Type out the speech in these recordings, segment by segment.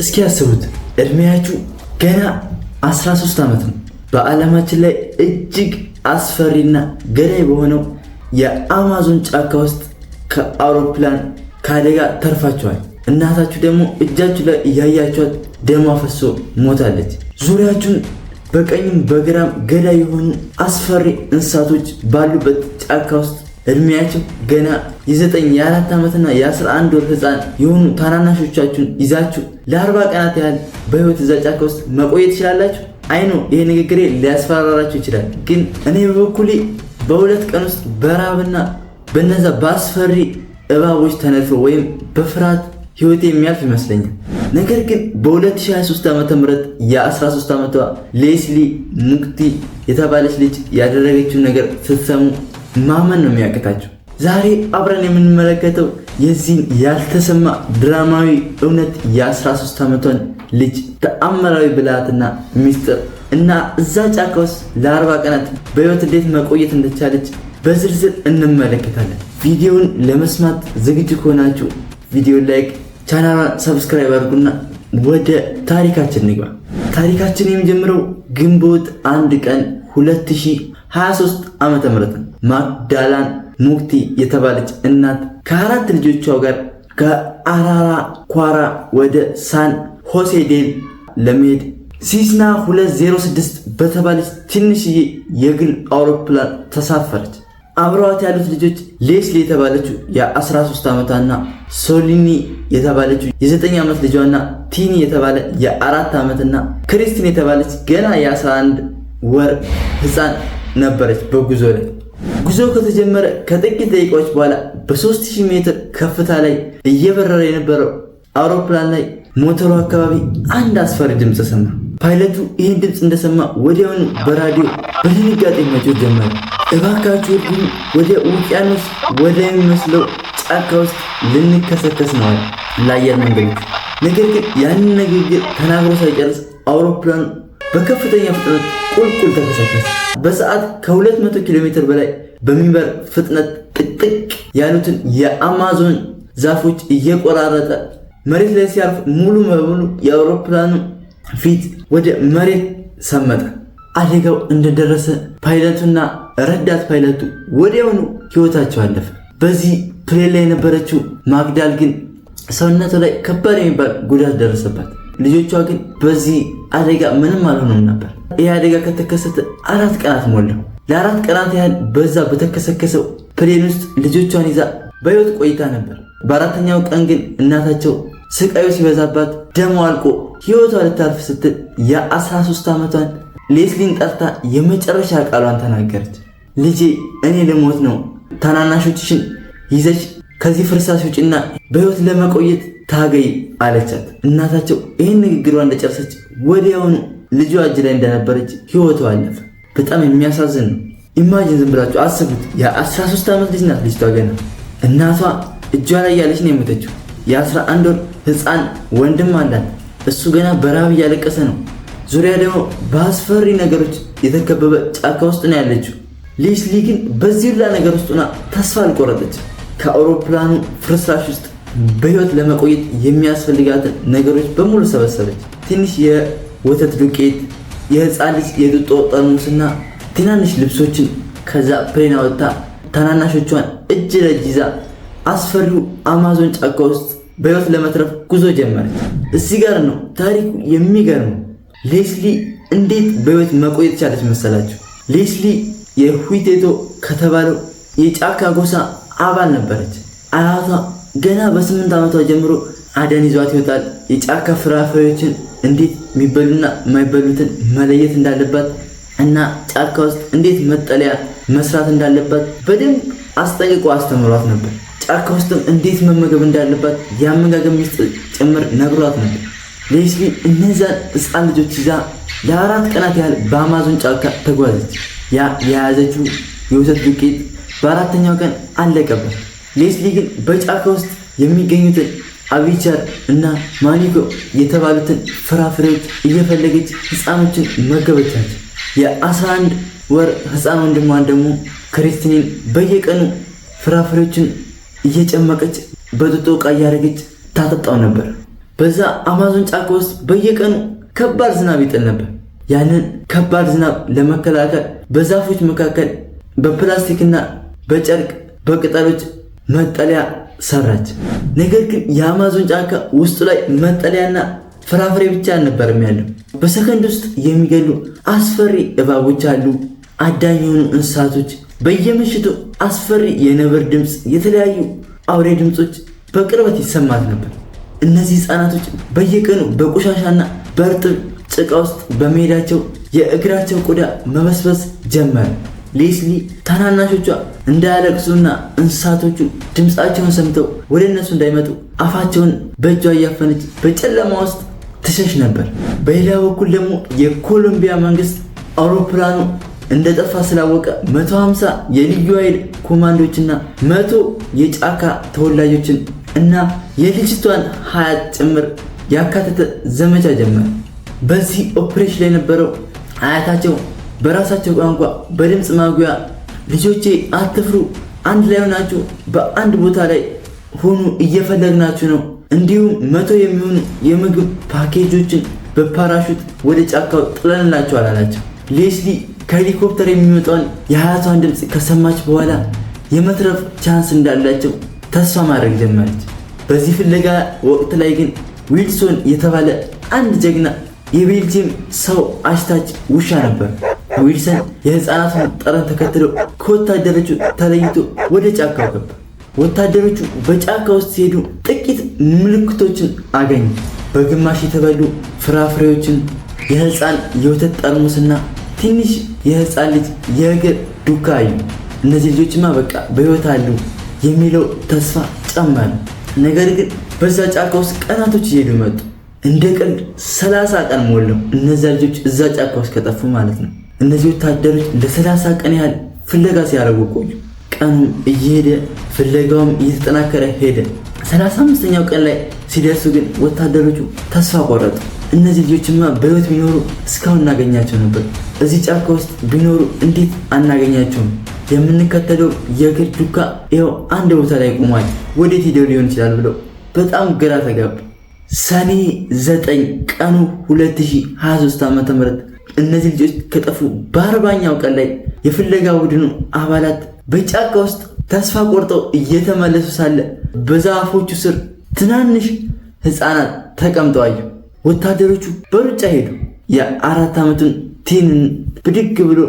እስኪ ያስቡት እድሜያችሁ ገና 13 ዓመት ነው። በዓለማችን ላይ እጅግ አስፈሪና ገዳይ በሆነው የአማዞን ጫካ ውስጥ ከአውሮፕላን ከአደጋ ተርፋችኋል። እናታችሁ ደግሞ እጃችሁ ላይ እያያችኋት ደም አፈሶ ሞታለች። ዙሪያችሁን በቀኝም በግራም ገዳይ የሆኑ አስፈሪ እንስሳቶች ባሉበት ጫካ ውስጥ እድሜያችሁ ገና የ9 የ4 ዓመትና የ11 ወር ህፃን የሆኑ ታናናሾቻችሁን ይዛችሁ ለ40 ቀናት ያህል በህይወት እዛ ጫካ ውስጥ መቆየት ትችላላችሁ? አይኑ ይሄ ንግግሬ ሊያስፈራራችሁ ይችላል፣ ግን እኔ በበኩሌ በሁለት ቀን ውስጥ በራብና በነዛ በአስፈሪ እባቦች ተነድፎ ወይም በፍርሃት ህይወቴ የሚያልፍ ይመስለኛል። ነገር ግን በ2023 ዓ.ም የ13 ዓመቷ ሌስሊ ሙክቲ የተባለች ልጅ ያደረገችውን ነገር ስትሰሙ ማመን ነው የሚያቅታችሁ። ዛሬ አብረን የምንመለከተው የዚህን ያልተሰማ ድራማዊ እውነት የ13 ዓመቷን ልጅ ተአምራዊ ብልሃትና ሚስጥር እና እዛ ጫካ ውስጥ ለ40 ቀናት በህይወት እንዴት መቆየት እንደቻለች በዝርዝር እንመለከታለን። ቪዲዮውን ለመስማት ዝግጁ ከሆናችሁ ቪዲዮ ላይክ፣ ቻናሉን ሰብስክራይብ አድርጉና ወደ ታሪካችን እንግባ። ታሪካችን የሚጀምረው ግንቦት 1 ቀን 2023 ዓመተ ምህረት ነው። ማግዳላን ሙክቲ የተባለች እናት ከአራት ልጆቿ ጋር ከአራራ ኳራ ወደ ሳን ሆሴ ዴል ለመሄድ ሲስና 206 በተባለች ትንሽዬ የግል አውሮፕላን ተሳፈረች። አብረዋት ያሉት ልጆች ሌስሊ የተባለችው የ13 ዓመቷና ሶሊኒ የተባለችው የ9 ዓመት ልጇና ቲኒ የተባለ የ4 ዓመትና ክሪስቲን የተባለች ገና የ11 ወር ህፃን ነበረች። በጉዞ ላይ ጉዞ ከተጀመረ ከጥቂት ደቂቃዎች በኋላ በ3000 ሜትር ከፍታ ላይ እየበረረ የነበረው አውሮፕላን ላይ ሞተሩ አካባቢ አንድ አስፈሪ ድምፅ ሰማ። ፓይለቱ ይህን ድምፅ እንደሰማ ወዲያውኑ በራዲዮ በድንጋጤ መጮህ ጀመረ። እባካችሁ እርዱኝ፣ ወደ ውቅያኖስ ወደሚመስለው ጫካ ውስጥ ልንከሰከስ ነው ለአየር መንገዶች። ነገር ግን ያንን ንግግር ተናግሮ ሳይጨርስ አውሮፕላኑ በከፍተኛ ፍጥነት ቁልቁል ተከሰከሰ። በሰዓት ከ200 ኪሎ ሜትር በላይ በሚበር ፍጥነት ጥቅጥቅ ያሉትን የአማዞን ዛፎች እየቆራረጠ መሬት ላይ ሲያርፍ ሙሉ በሙሉ የአውሮፕላኑ ፊት ወደ መሬት ሰመጠ። አደጋው እንደደረሰ ፓይለቱና ረዳት ፓይለቱ ወዲያውኑ ህይወታቸው አለፈ። በዚህ ፕሌን ላይ የነበረችው ማግዳል ግን ሰውነቷ ላይ ከባድ የሚባል ጉዳት ደረሰባት። ልጆቿ ግን በዚህ አደጋ ምንም አልሆኑም ነበር። ይህ አደጋ ከተከሰተ 4 ቀናት ሞላው። ለ4 ቀናት ያህል በዛ በተከሰከሰው ፕሌን ውስጥ ልጆቿን ይዛ በህይወት ቆይታ ነበር። በአራተኛው ቀን ግን እናታቸው ስቃዩ ሲበዛባት ደሞ አልቆ ህይወቷ ልታልፍ ስትል የ13 ዓመቷን ሌስሊን ጠርታ የመጨረሻ ቃሏን ተናገረች። ልጄ እኔ ልሞት ነው፣ ታናናሾችሽን ይዘሽ ከዚህ ፍርስራሽ ውጭና በህይወት ለመቆየት ታገይ አለቻት። እናታቸው ይህን ንግግሯን እንደጨረሰች ወዲያውኑ ልጇ እጅ ላይ እንደነበረች ህይወቷ አለፈ። በጣም የሚያሳዝን ነው። ኢማጂን ዝም ብላችሁ አስቡት። የ13 ዓመት ልጅ ናት ልጅቷ ገና። እናቷ እጇ ላይ ያለች ነው የሞተችው። የ11 ወር ህፃን ወንድም አላት። እሱ ገና በረሃብ እያለቀሰ ነው። ዙሪያ ደግሞ በአስፈሪ ነገሮች የተከበበ ጫካ ውስጥ ነው ያለችው። ሌስሊ ግን በዚህ ሁላ ነገር ውስጥ ሆና ተስፋ አልቆረጠች። ከአውሮፕላኑ ፍርስራሽ ውስጥ በህይወት ለመቆየት የሚያስፈልጋትን ነገሮች በሙሉ ሰበሰበች። ትንሽ የወተት ዱቄት፣ የህፃን ልጅ የጡጦ ጠርሙስና ትናንሽ ልብሶችን ከዛ ፕሌን አወጥታ ታናናሾቿን እጅ ለእጅ ይዛ አስፈሪው አማዞን ጫካ ውስጥ በህይወት ለመትረፍ ጉዞ ጀመረች። እዚህ ጋር ነው ታሪኩ የሚገርመው። ሌስሊ እንዴት በህይወት መቆየት ቻለች መሰላችሁ? ሌስሊ የሁይቴቶ ከተባለው የጫካ ጎሳ አባል ነበረች። አያቷ ገና በ8 ዓመቷ ጀምሮ አደን ይዟት ይወጣል። የጫካ ፍራፍሬዎችን እንዴት የሚበሉና የማይበሉትን መለየት እንዳለባት እና ጫካ ውስጥ እንዴት መጠለያ መስራት እንዳለባት በደንብ አስጠንቅቆ አስተምሯት ነበር። ጫካ ውስጥም እንዴት መመገብ እንዳለባት የአመጋገብ ሚስጥር ጭምር ነግሯት ነበር። ሌስሊ እነዛን ህፃን ልጆች ይዛ ለ4 ቀናት ያህል በአማዞን ጫካ ተጓዘች። ያ የያዘችው የወተት ዱቄት በአራተኛው ቀን አለቀበት። ሌስሊ ግን በጫካ ውስጥ የሚገኙትን አቢቸር እና ማኒጎ የተባሉትን ፍራፍሬዎች እየፈለገች ህፃኖችን መገበቻቸው። የ11 ወር ህፃን ወንድሟን ደግሞ ክሪስቲንን በየቀኑ ፍራፍሬዎችን እየጨመቀች በጡጦ ዕቃ እያደረገች ታጠጣው ነበር። በዛ አማዞን ጫካ ውስጥ በየቀኑ ከባድ ዝናብ ይጥል ነበር። ያንን ከባድ ዝናብ ለመከላከል በዛፎች መካከል በፕላስቲክና በጨርቅ በቅጠሎች መጠለያ ሰራች። ነገር ግን የአማዞን ጫካ ውስጡ ላይ መጠለያና ፍራፍሬ ብቻ አልነበረም ያለው። በሰከንድ ውስጥ የሚገሉ አስፈሪ እባቦች አሉ፣ አዳኝ የሆኑ እንስሳቶች፣ በየምሽቱ አስፈሪ የነብር ድምፅ፣ የተለያዩ አውሬ ድምፆች በቅርበት ይሰማት ነበር። እነዚህ ህፃናቶች በየቀኑ በቆሻሻና በእርጥብ ጭቃ ውስጥ በመሄዳቸው የእግራቸው ቆዳ መበስበስ ጀመረ። ሌስሊ ታናናሾቿ እንዳያለቅሱና እንስሳቶቹ ድምፃቸውን ሰምተው ወደ እነሱ እንዳይመጡ አፋቸውን በእጇ እያፈነች በጨለማ ውስጥ ትሸሽ ነበር። በሌላ በኩል ደግሞ የኮሎምቢያ መንግስት አውሮፕላኑ እንደጠፋ ስላወቀ 150 የልዩ ኃይል ኮማንዶችና 100 የጫካ ተወላጆችን እና የልጅቷን ሀያት ጭምር ያካተተ ዘመቻ ጀመረ። በዚህ ኦፕሬሽን ላይ የነበረው አያታቸው በራሳቸው ቋንቋ በድምፅ ማጉያ ልጆቼ አትፍሩ፣ አንድ ላይ ሆናችሁ በአንድ ቦታ ላይ ሆኑ፣ እየፈለግናችሁ ነው፣ እንዲሁም 100 የሚሆኑ የምግብ ፓኬጆችን በፓራሹት ወደ ጫካው ጥለንላችኋል አላቸው። ሌስሊ ከሄሊኮፕተር የሚመጣውን የሀያቷን ድምፅ ከሰማች በኋላ የመትረፍ ቻንስ እንዳላቸው ተስፋ ማድረግ ጀመረች። በዚህ ፍለጋ ወቅት ላይ ግን ዊልሶን የተባለ አንድ ጀግና የቤልጅየም ሰው አሽታች ውሻ ነበር። ዊልሰን የህፃናቱን ጠረን ተከትሎ ከወታደሮቹ ተለይቶ ወደ ጫካው ገባ። ወታደሮቹ በጫካ ውስጥ ሲሄዱ ጥቂት ምልክቶችን አገኙ። በግማሽ የተበሉ ፍራፍሬዎችን፣ የህፃን የወተት ጠርሙስና ትንሽ የህፃን ልጅ የእግር ዱካ አዩ። እነዚህ ልጆችማ በቃ በህይወት አሉ የሚለው ተስፋ ጨመረ። ነገር ግን በዛ ጫካ ውስጥ ቀናቶች እየሄዱ መጡ። እንደ ቀልድ 30 ቀን ሞላው እነዛ ልጆች እዛ ጫካ ውስጥ ከጠፉ ማለት ነው። እነዚህ ወታደሮች ለ30 ቀን ያህል ፍለጋ ሲያደርጉ ቆዩ። ቀኑ እየሄደ ፍለጋውም እየተጠናከረ ሄደ። 35ኛው ቀን ላይ ሲደርሱ ግን ወታደሮቹ ተስፋ ቆረጡ። እነዚህ ልጆችማ በህይወት ቢኖሩ እስካሁን እናገኛቸው ነበር፣ እዚህ ጫካ ውስጥ ቢኖሩ እንዴት አናገኛቸውም? የምንከተለው የእግር ዱካ ይኸው አንድ ቦታ ላይ ቆሟል፣ ወዴት ሄደው ሊሆን ይችላል ብለው በጣም ግራ ተጋቡ። ሰኔ 9 ቀኑ 2023 ዓ.ም እነዚህ ልጆች ከጠፉ በ40ኛው ቀን ላይ የፍለጋ ቡድኑ አባላት በጫካ ውስጥ ተስፋ ቆርጠው እየተመለሱ ሳለ በዛፎቹ ስር ትናንሽ ህፃናት ተቀምጠው አዩ። ወታደሮቹ በሩጫ ሄዱ። የ4 ዓመቱን ቲንን ብድግ ብሎ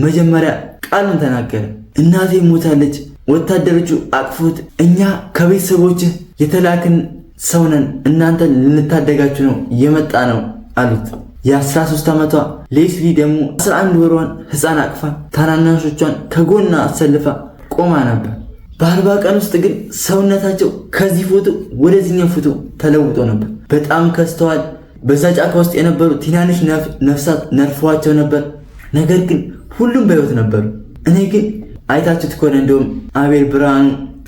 መጀመሪያ ቃሉን ተናገረ። እናቴ ሞታለች። ወታደሮቹ አቅፎት እኛ ከቤተሰቦችህ የተላክን ሰው ነን፣ እናንተን ልንታደጋችሁ ነው የመጣ ነው አሉት። የ13 ዓመቷ ሌስሊ ደግሞ 11 ወሯን ህፃን አቅፋ ታናናሾቿን ከጎና አሰልፋ ቆማ ነበር። በ40 ቀን ውስጥ ግን ሰውነታቸው ከዚህ ፎቶ ወደዚህኛው ፎቶ ተለውጦ ነበር። በጣም ከስተዋል። በዛ ጫካ ውስጥ የነበሩ ትናንሽ ነፍሳት ነርፈዋቸው ነበር። ነገር ግን ሁሉም በህይወት ነበሩ። እኔ ግን አይታችሁት ከሆነ እንደውም አቤል ብርሃኑ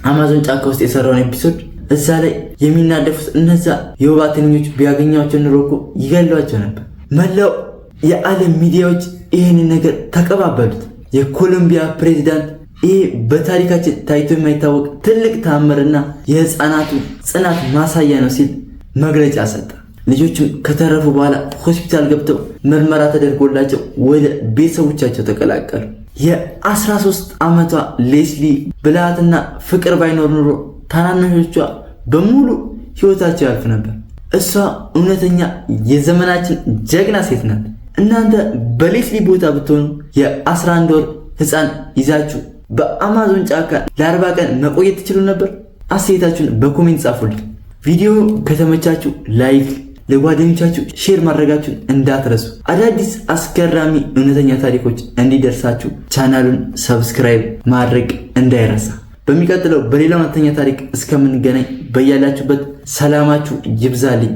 አማዞን ጫካ ውስጥ የሰራውን ኤፒሶድ እዛ ላይ የሚናደፉት እነዛ የወባ ትንኞች ቢያገኟቸው ኑሮ እኮ ይገሏቸው ነበር። መላው የዓለም ሚዲያዎች ይህንን ነገር ተቀባበሉት። የኮሎምቢያ ፕሬዚዳንት ይሄ በታሪካችን ታይቶ የማይታወቅ ትልቅ ተአምርና የህፃናቱ ጽናት ማሳያ ነው ሲል መግለጫ ሰጠ። ልጆቹም ከተረፉ በኋላ ሆስፒታል ገብተው ምርመራ ተደርጎላቸው ወደ ቤተሰቦቻቸው ተቀላቀሉ። የ13 ዓመቷ ሌስሊ ብልሃትና ፍቅር ባይኖር ኑሮ ታናናሾቿ በሙሉ ህይወታቸው ያልፍ ነበር። እሷ እውነተኛ የዘመናችን ጀግና ሴት ናት። እናንተ በሌስሊ ቦታ ብትሆኑ የ11 ወር ህፃን ይዛችሁ በአማዞን ጫካ ለ40 ቀን መቆየት ትችሉ ነበር? አስተያየታችሁን በኮሜንት ጻፉልኝ። ቪዲዮ ከተመቻችሁ ላይክ፣ ለጓደኞቻችሁ ሼር ማድረጋችሁን እንዳትረሱ። አዳዲስ አስገራሚ እውነተኛ ታሪኮች እንዲደርሳችሁ ቻናሉን ሰብስክራይብ ማድረግ እንዳይረሳ። በሚቀጥለው በሌላ እውነተኛ ታሪክ እስከምንገናኝ በያላችሁበት ሰላማችሁ ይብዛልኝ።